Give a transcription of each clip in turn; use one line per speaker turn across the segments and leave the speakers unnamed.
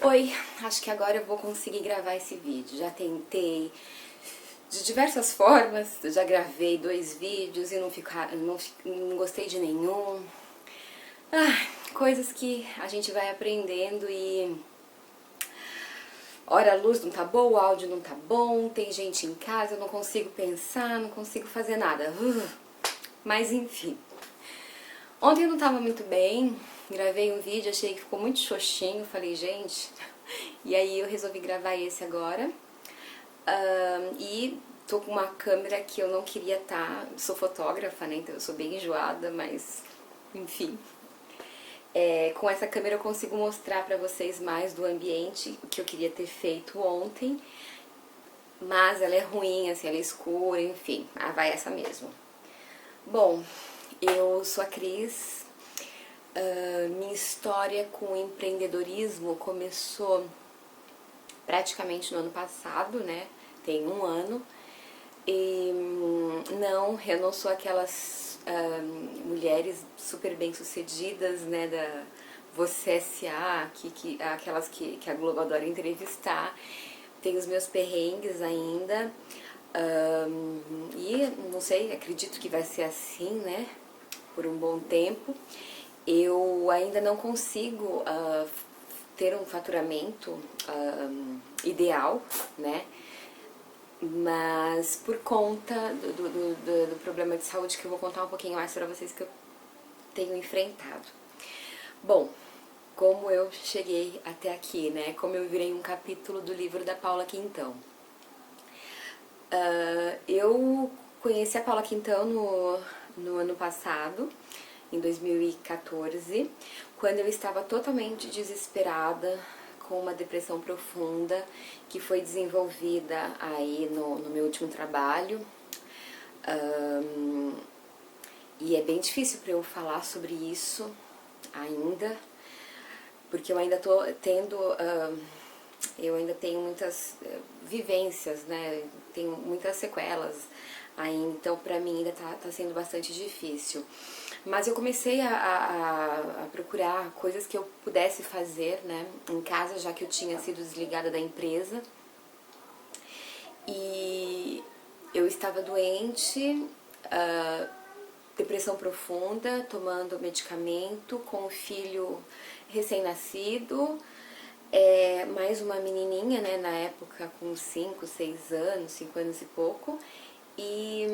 Oi, acho que agora eu vou conseguir gravar esse vídeo. Já tentei de diversas formas, já gravei 2 vídeos e não gostei de nenhum. Coisas que a gente vai aprendendo e ora a luz não tá boa, o áudio não tá bom, tem gente em casa, eu não consigo pensar, não consigo fazer nada. Mas enfim. Ontem eu não tava muito bem, gravei um vídeo, achei que ficou muito xoxinho, falei, gente... E aí eu resolvi gravar esse agora. E tô com uma câmera que eu não queria estar... Sou fotógrafa, né, então eu sou bem enjoada, mas... Enfim. Com essa câmera eu consigo mostrar pra vocês mais do ambiente, que eu queria ter feito ontem. Mas ela é ruim, assim, ela é escura, enfim. Vai essa mesmo. Bom, eu sou a Cris. Minha história com o empreendedorismo começou praticamente no ano passado, né? Tem um ano. E eu não sou aquelas mulheres super bem-sucedidas, né? Da Você S.A., aquelas que a Globo adora entrevistar. Tenho os meus perrengues ainda. E não sei, acredito que vai ser assim, né? Por um bom tempo. Eu ainda não consigo ter um faturamento ideal, né? Mas por conta do problema de saúde que eu vou contar um pouquinho mais pra vocês que eu tenho enfrentado. Bom, como eu cheguei até aqui, né? Como eu virei um capítulo do livro da Paula Quintão. Eu conheci a Paula Quintão no ano passado, em 2014, quando eu estava totalmente desesperada, com uma depressão profunda, que foi desenvolvida aí no meu último trabalho. E é bem difícil para eu falar sobre isso ainda, porque eu ainda tô tendo... eu ainda tenho muitas vivências, né? Tenho muitas sequelas ainda, então pra mim ainda tá sendo bastante difícil. Mas eu comecei a procurar coisas que eu pudesse fazer, né, em casa, já que eu tinha sido desligada da empresa. E eu estava doente, depressão profunda, tomando medicamento, com um filho recém-nascido, mais uma menininha, né, na época com 5, 6 anos, 5 anos e pouco, e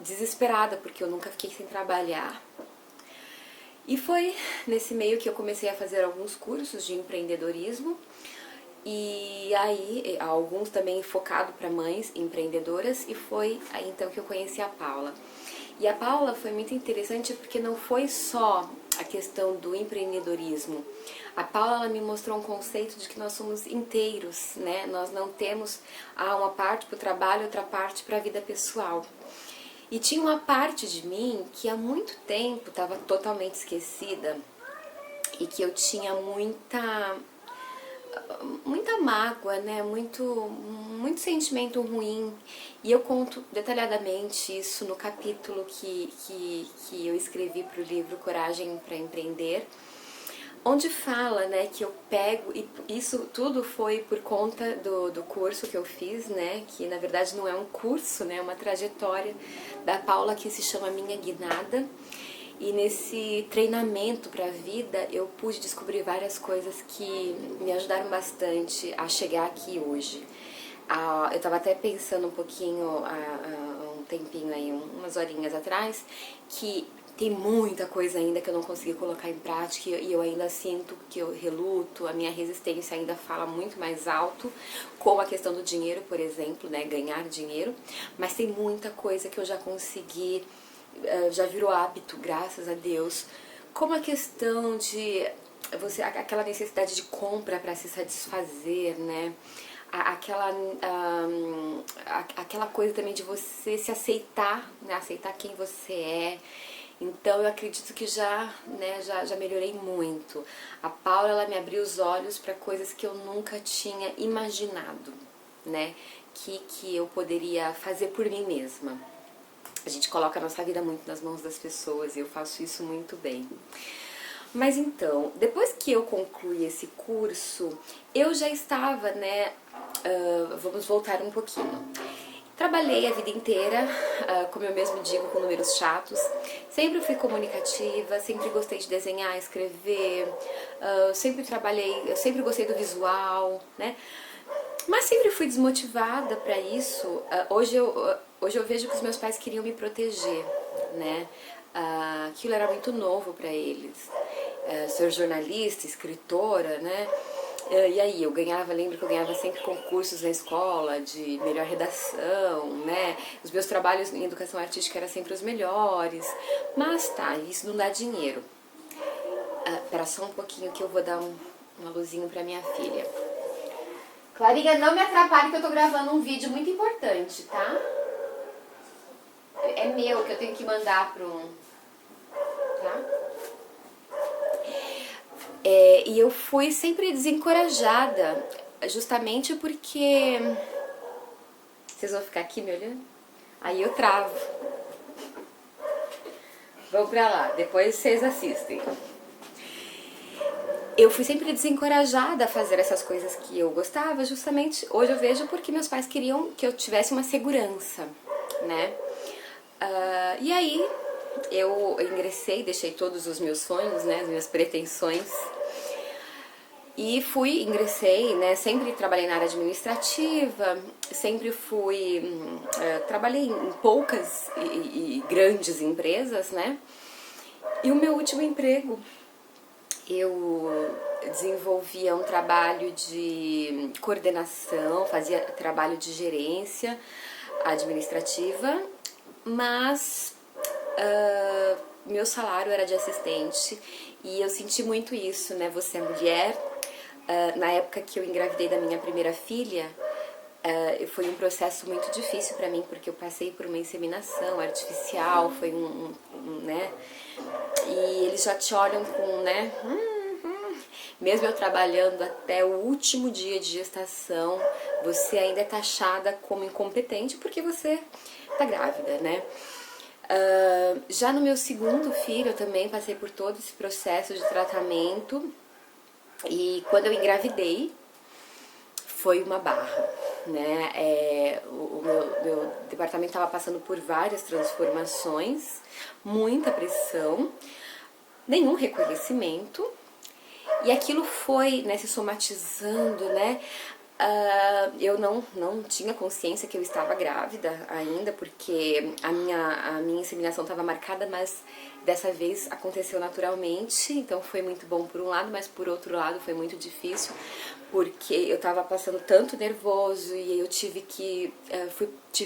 desesperada, porque eu nunca fiquei sem trabalhar. E foi nesse meio que eu comecei a fazer alguns cursos de empreendedorismo, e aí alguns também focado para mães empreendedoras, e foi aí então que eu conheci a Paula. E a Paula foi muito interessante porque não foi só a questão do empreendedorismo. A Paula, ela me mostrou um conceito de que nós somos inteiros, né? Nós não temos uma parte para o trabalho, outra parte para a vida pessoal. E tinha uma parte de mim que há muito tempo estava totalmente esquecida e que eu tinha muita mágoa, né? Muito sentimento ruim. E eu conto detalhadamente isso no capítulo que eu escrevi para o livro Coragem para Empreender, onde fala, né, que eu pego, e isso tudo foi por conta do curso que eu fiz, né, que na verdade não é um curso, né, é uma trajetória da Paula que se chama Minha Guinada. E nesse treinamento para a vida eu pude descobrir várias coisas que me ajudaram bastante a chegar aqui hoje. Eu estava até pensando um pouquinho, um tempinho aí, umas horinhas atrás, que tem muita coisa ainda que eu não consegui colocar em prática e eu ainda sinto que eu reluto, a minha resistência ainda fala muito mais alto, como a questão do dinheiro, por exemplo, né, ganhar dinheiro, mas tem muita coisa que eu já consegui, já virou hábito, graças a Deus, como a questão de aquela necessidade de compra para se satisfazer, né? Aquela coisa também de você se aceitar, né? Aceitar quem você é. Então eu acredito que já melhorei muito. A Paula, ela me abriu os olhos para coisas que eu nunca tinha imaginado, né? Que eu poderia fazer por mim mesma. A gente coloca a nossa vida muito nas mãos das pessoas e eu faço isso muito bem. Mas então, depois que eu concluí esse curso, eu já estava, né, vamos voltar um pouquinho. Trabalhei a vida inteira, como eu mesmo digo, com números chatos. Sempre fui comunicativa, sempre gostei de desenhar, escrever, eu sempre gostei do visual, né? Mas sempre fui desmotivada para isso. Hoje eu vejo que os meus pais queriam me proteger, né? Aquilo era muito novo para eles. Ser jornalista, escritora, né? E aí, lembro que eu ganhava sempre concursos na escola de melhor redação, né? Os meus trabalhos em educação artística eram sempre os melhores. Mas tá, isso não dá dinheiro. Espera só um pouquinho que eu vou dar uma luzinha pra minha filha. Clarinha, não me atrapalhe que eu tô gravando um vídeo muito importante, tá? É meu, que eu tenho que mandar pro... tá? E eu fui sempre desencorajada, justamente porque... Vocês vão ficar aqui me olhando? Aí eu travo. Vamos pra lá, depois vocês assistem. Eu fui sempre desencorajada a fazer essas coisas que eu gostava, justamente hoje eu vejo porque meus pais queriam que eu tivesse uma segurança, né? E aí eu ingressei, deixei todos os meus sonhos, né, as minhas pretensões e ingressei, né, sempre trabalhei na área administrativa, sempre trabalhei em poucas e grandes empresas, né? E o meu último emprego, eu desenvolvia um trabalho de coordenação, fazia trabalho de gerência administrativa, mas meu salário era de assistente e eu senti muito isso, né? Você é mulher. Na época que eu engravidei da minha primeira filha, foi um processo muito difícil para mim, porque eu passei por uma inseminação artificial, foi né? E eles já te olham com, né? Mesmo eu trabalhando até o último dia de gestação, você ainda é taxada como incompetente porque você tá grávida, né? Já no meu segundo filho, eu também passei por todo esse processo de tratamento. E quando eu engravidei, foi uma barra, né? O meu departamento estava passando por várias transformações, muita pressão, nenhum reconhecimento. E aquilo foi, né, se somatizando, né? Eu não tinha consciência que eu estava grávida ainda, porque a minha inseminação estava marcada, mas dessa vez aconteceu naturalmente, então foi muito bom por um lado, mas por outro lado foi muito difícil, porque eu estava passando tanto nervoso e eu tive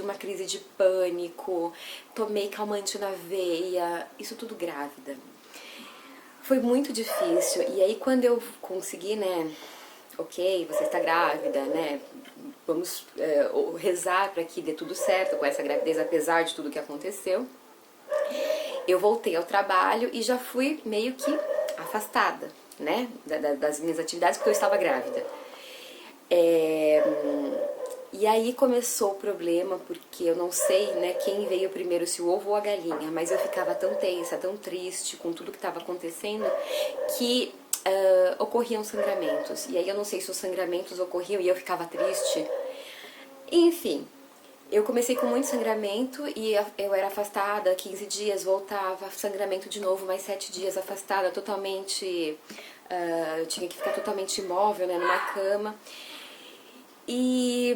uma crise de pânico, tomei calmante na veia, isso tudo grávida. Foi muito difícil, e aí quando eu consegui, né, ok, você está grávida, né, vamos rezar para que dê tudo certo com essa gravidez, apesar de tudo que aconteceu, eu voltei ao trabalho e já fui meio que afastada, né, das minhas atividades porque eu estava grávida. E aí começou o problema, porque eu não sei, né, quem veio primeiro, se o ovo ou a galinha, mas eu ficava tão tensa, tão triste com tudo que estava acontecendo, que ocorriam sangramentos. E aí eu não sei se os sangramentos ocorriam e eu ficava triste. Enfim, eu comecei com muito sangramento e eu era afastada, 15 dias, voltava, sangramento de novo, mais 7 dias afastada, totalmente... eu tinha que ficar totalmente imóvel, né, numa cama. E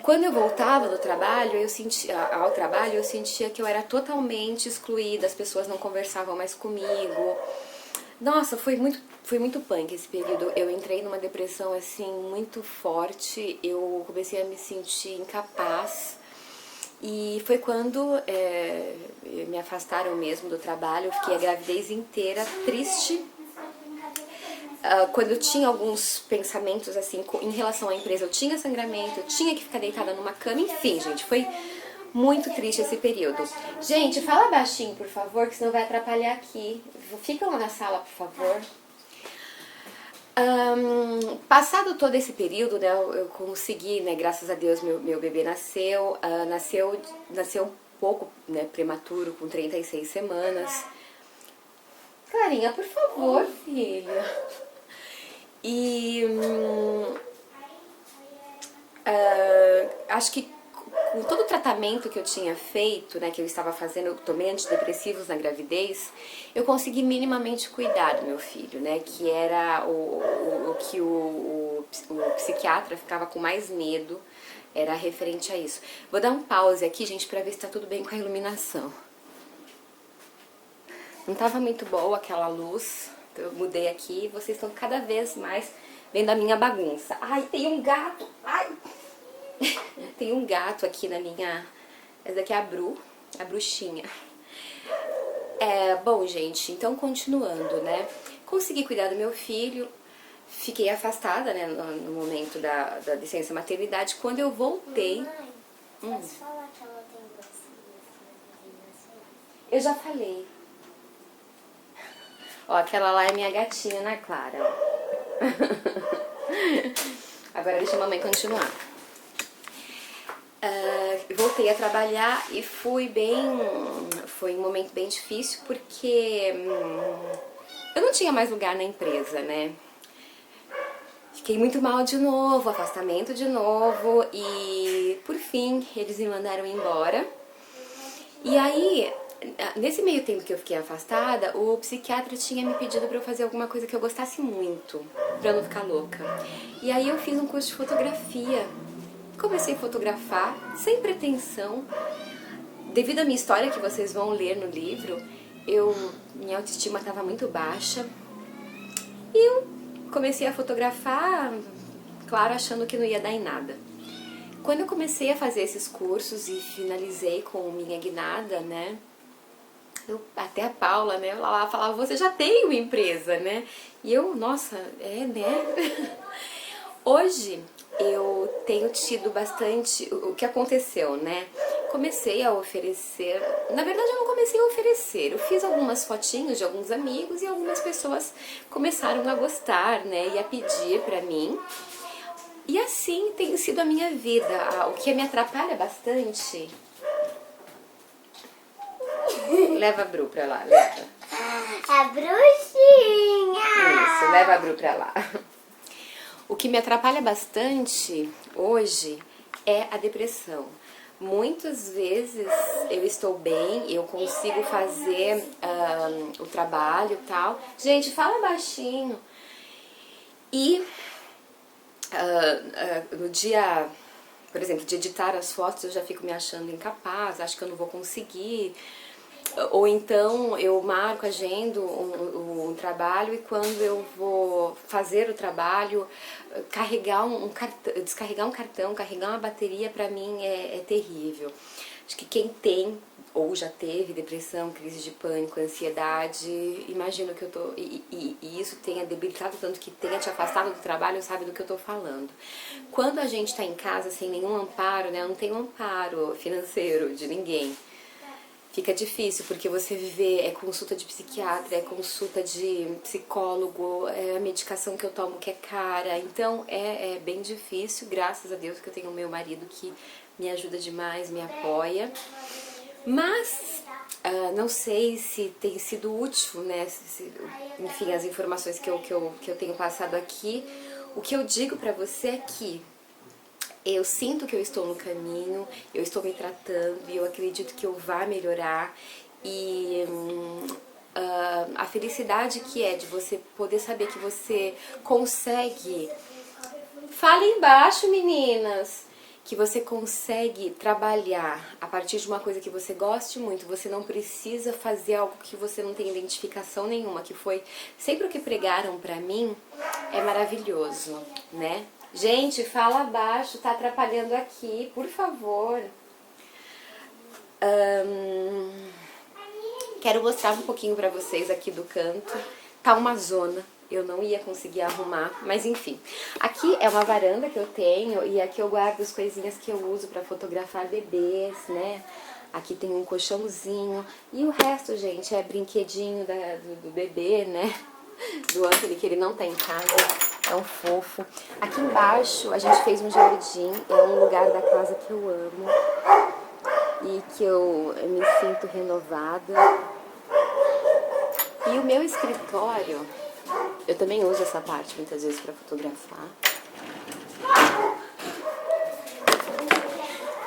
quando eu voltava do trabalho, ao trabalho, eu sentia que eu era totalmente excluída, as pessoas não conversavam mais comigo. Nossa, foi muito punk esse período. Eu entrei numa depressão assim muito forte, eu comecei a me sentir incapaz. E foi quando me afastaram mesmo do trabalho, eu fiquei a gravidez inteira triste. Quando eu tinha alguns pensamentos assim em relação à empresa, eu tinha sangramento, eu tinha que ficar deitada numa cama, enfim, gente, foi muito triste esse período. Gente, fala baixinho, por favor, que senão vai atrapalhar aqui. Fica lá na sala, por favor. Passado todo esse período, né, eu consegui, né, graças a Deus, meu bebê nasceu, nasceu um pouco, né, prematuro, com 36 semanas. Clarinha, por favor, filha. E acho que com todo o tratamento que eu tinha feito, né, que eu estava fazendo, eu tomei antidepressivos na gravidez, eu consegui minimamente cuidar do meu filho, né, que era o que o psiquiatra ficava com mais medo, era referente a isso. Vou dar um pause aqui, gente, pra ver se tá tudo bem com a iluminação. Não tava muito boa aquela luz, então eu mudei aqui e vocês estão cada vez mais vendo a minha bagunça. Ai, tem um gato! Ai! Tem um gato aqui na minha... Essa daqui é a bruxinha. Bom, gente, então continuando, né? Consegui cuidar do meu filho, fiquei afastada, né, no momento da licença maternidade. Quando eu voltei...
Mamãe, posso falar que ela tem vacina?
Eu já falei. Ó, aquela lá é minha gatinha, Ana Clara, ó. Agora deixa a mamãe continuar. Voltei a trabalhar e foi um momento bem difícil porque eu não tinha mais lugar na empresa, né? Fiquei muito mal de novo, afastamento de novo e por fim eles me mandaram embora. E aí, nesse meio tempo que eu fiquei afastada, o psiquiatra tinha me pedido pra eu fazer alguma coisa que eu gostasse muito, pra eu não ficar louca. E aí eu fiz um curso de fotografia. Comecei a fotografar, sem pretensão. Devido à minha história, que vocês vão ler no livro, minha autoestima estava muito baixa. E eu comecei a fotografar, claro, achando que não ia dar em nada. Quando eu comecei a fazer esses cursos e finalizei com minha guinada, né? Até a Paula, né? Ela falava, você já tem uma empresa, né? E eu, nossa, né? Hoje eu tenho tido bastante... O que aconteceu, né? Comecei a oferecer... Na verdade, eu não comecei a oferecer. Eu fiz algumas fotinhos de alguns amigos e algumas pessoas começaram a gostar, né? E a pedir pra mim. E assim tem sido a minha vida. O que me atrapalha bastante... Leva a Bru pra lá, leva.
A bruxinha!
Isso, leva a Bru pra lá. O que me atrapalha bastante hoje é a depressão. Muitas vezes eu estou bem, eu consigo fazer o trabalho e tal. Gente, fala baixinho. E no dia, por exemplo, de editar as fotos, eu já fico me achando incapaz, acho que eu não vou conseguir. Ou então eu marco, agendo um trabalho e quando eu vou fazer o trabalho, descarregar um cartão, carregar uma bateria, pra mim é terrível. Acho que quem tem ou já teve depressão, crise de pânico, ansiedade, imagino que eu tô... E isso tenha debilitado tanto que tenha te afastado do trabalho, sabe do que eu tô falando. Quando a gente tá em casa sem nenhum amparo, né, não tem um amparo financeiro de ninguém. Fica difícil, porque você viver é consulta de psiquiatra, é consulta de psicólogo, é a medicação que eu tomo que é cara, então é bem difícil, graças a Deus que eu tenho o meu marido que me ajuda demais, me apoia, mas não sei se tem sido útil, né, enfim, as informações que eu tenho passado aqui. O que eu digo pra você é que eu sinto que eu estou no caminho, eu estou me tratando e eu acredito que eu vá melhorar. E a felicidade que é de você poder saber que você consegue... Fala embaixo, meninas! Que você consegue trabalhar a partir de uma coisa que você goste muito. Você não precisa fazer algo que você não tem identificação nenhuma, que foi sempre o que pregaram pra mim, é maravilhoso, né? Gente, fala abaixo, tá atrapalhando aqui, por favor. Quero mostrar um pouquinho pra vocês aqui do canto. Tá uma zona, eu não ia conseguir arrumar, mas enfim. Aqui é uma varanda que eu tenho e aqui eu guardo as coisinhas que eu uso pra fotografar bebês, né? Aqui tem um colchãozinho e o resto, gente, é brinquedinho do bebê, né? Do Anthony, que ele não tá em casa. É um fofo. Aqui embaixo a gente fez um jardim, é um lugar da casa que eu amo e que eu me sinto renovada. E o meu escritório, eu também uso essa parte muitas vezes para fotografar.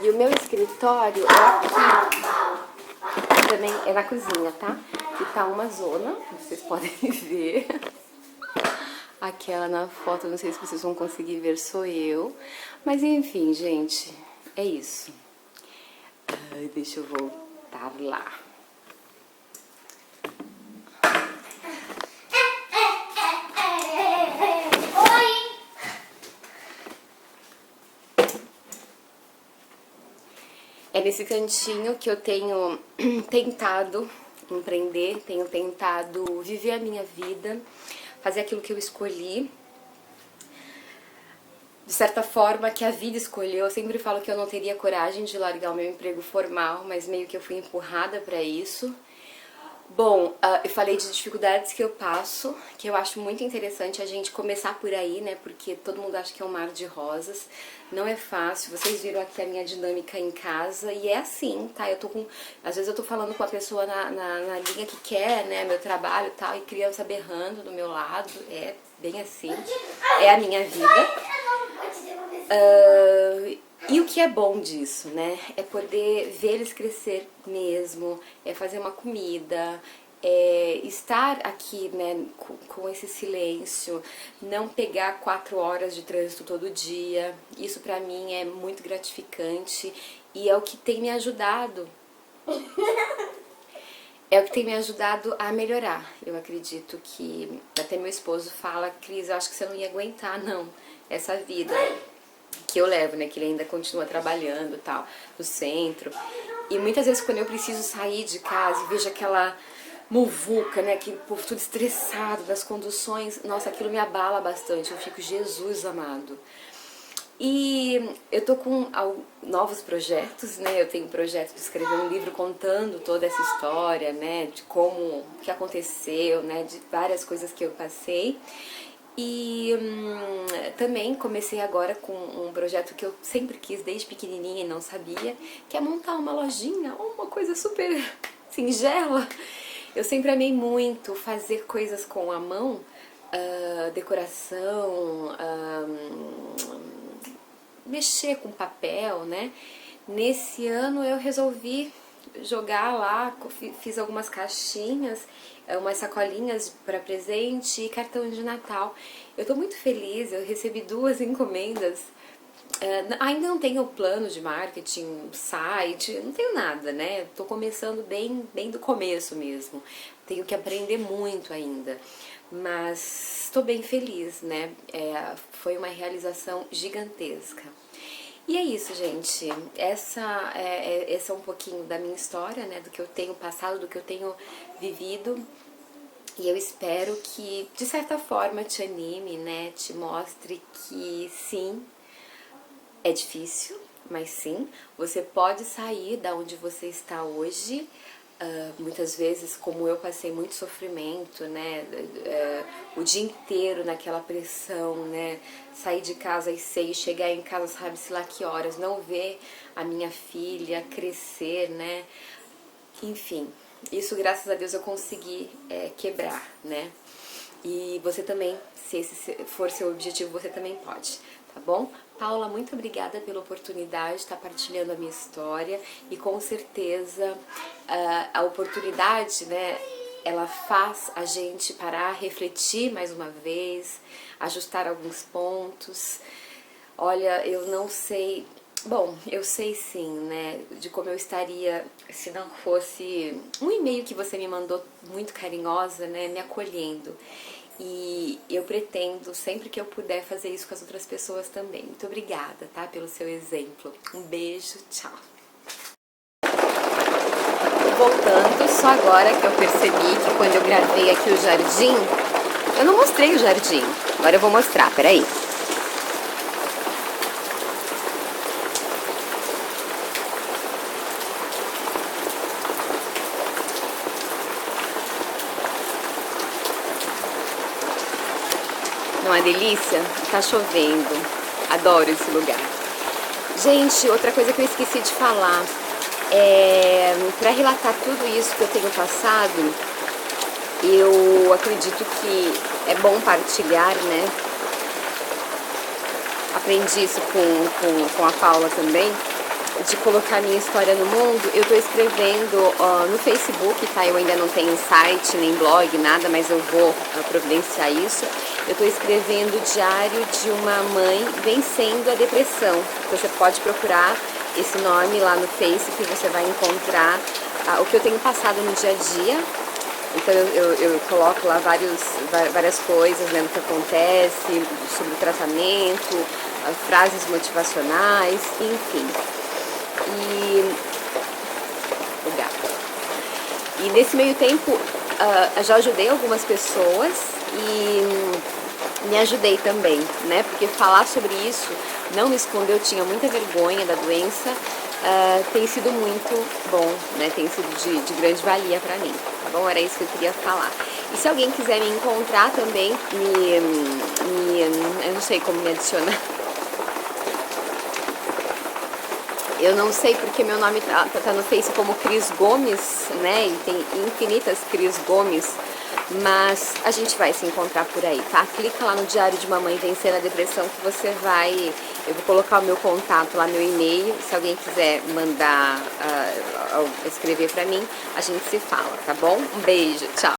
E o meu escritório é aqui, também é na cozinha, tá? E tá uma zona, vocês podem ver. Aquela na foto, não sei se vocês vão conseguir ver, sou eu. Mas enfim, gente, é isso. Ai, deixa eu voltar lá. É nesse cantinho que eu tenho tentado empreender, tenho tentado viver a minha vida, fazer aquilo que eu escolhi. De certa forma, que a vida escolheu. Eu sempre falo que eu não teria coragem de largar o meu emprego formal, mas meio que eu fui empurrada para isso. Bom, eu falei de dificuldades que eu passo, que eu acho muito interessante a gente começar por aí, né? Porque todo mundo acha que é um mar de rosas. Não é fácil. Vocês viram aqui a minha dinâmica em casa e é assim, tá? Às vezes eu tô falando com a pessoa na linha que quer, né? Meu trabalho e tal, e criança berrando do meu lado. É bem assim. É a minha vida. E o que é bom disso, né? É poder ver eles crescer mesmo, é fazer uma comida, é estar aqui, né, com esse silêncio, não pegar 4 horas de trânsito todo dia. Isso pra mim é muito gratificante e é o que tem me ajudado. É o que tem me ajudado a melhorar. Eu acredito que até meu esposo fala: Cris, eu acho que você não ia aguentar, não, essa vida que eu levo, né, que ele ainda continua trabalhando, tal, no centro. E muitas vezes quando eu preciso sair de casa e vejo aquela muvuca, né, aquele povo tudo estressado das conduções, nossa, aquilo me abala bastante. Eu fico, Jesus amado. E eu tô com novos projetos, né, eu tenho um projeto de escrever um livro contando toda essa história, né, de como, o que aconteceu, né, de várias coisas que eu passei. E também comecei agora com um projeto que eu sempre quis desde pequenininha e não sabia, que é montar uma lojinha, uma coisa super singela. Eu sempre amei muito fazer coisas com a mão, decoração, mexer com papel, né? Nesse ano eu resolvi jogar lá, fiz algumas caixinhas, umas sacolinhas para presente e cartão de Natal. Eu tô muito feliz, eu recebi 2 encomendas. Ainda não tenho plano de marketing, site, não tenho nada, né? Tô começando bem do começo mesmo. Tenho que aprender muito ainda, mas estou bem feliz, né? Foi uma realização gigantesca. E é isso, gente. Esse é um pouquinho da minha história, né? Do que eu tenho passado, do que eu tenho vivido. E eu espero que, de certa forma, te anime, né? Te mostre que sim, é difícil, mas sim, você pode sair da onde você está hoje. Muitas vezes, como eu passei muito sofrimento, né, o dia inteiro naquela pressão, né, sair de casa às 6, chegar em casa sabe-se lá que horas, não ver a minha filha crescer, né, enfim, isso graças a Deus eu consegui quebrar, né, e você também, se esse for seu objetivo, você também pode, tá bom? Paula, muito obrigada pela oportunidade de estar partilhando a minha história e com certeza a oportunidade, né, ela faz a gente parar, refletir mais uma vez, ajustar alguns pontos. Olha, eu não sei, bom, eu sei sim, né, de como eu estaria se não fosse um e-mail que você me mandou muito carinhosa, né, me acolhendo. E eu pretendo, sempre que eu puder, fazer isso com as outras pessoas também. Muito obrigada, tá? Pelo seu exemplo. Um beijo, tchau. Voltando, só agora que eu percebi que quando eu gravei aqui o jardim, eu não mostrei o jardim. Agora eu vou mostrar, peraí. Não é delícia? Tá chovendo. Adoro esse lugar. Gente, outra coisa que eu esqueci de falar. Pra relatar tudo isso que eu tenho passado, Eu acredito que é bom partilhar, né? Aprendi isso com a Paula também, de colocar minha história no mundo. Eu estou escrevendo no Facebook, tá? Eu ainda não tenho site, nem blog, nada, mas eu vou providenciar isso. Eu estou escrevendo o diário de uma mãe vencendo a depressão. Então você pode procurar esse nome lá no Face, que você vai encontrar o que eu tenho passado no dia a dia. Então eu coloco lá várias coisas, né, do que acontece, sobre o tratamento, frases motivacionais, enfim. E nesse meio tempo já ajudei algumas pessoas e me ajudei também, né? Porque falar sobre isso, não me esconder, eu tinha muita vergonha da doença, tem sido muito bom, né? Tem sido de grande valia pra mim, tá bom? Era isso que eu queria falar. E se alguém quiser me encontrar também, eu não sei como me adicionar. Eu não sei porque meu nome tá no Face como Cris Gomes, né? E tem infinitas Cris Gomes, mas a gente vai se encontrar por aí, tá? Clica lá no Diário de Mamãe Vencer a Depressão que você vai... Eu vou colocar o meu contato lá, meu e-mail. Se alguém quiser mandar, escrever pra mim, a gente se fala, tá bom? Um beijo, tchau!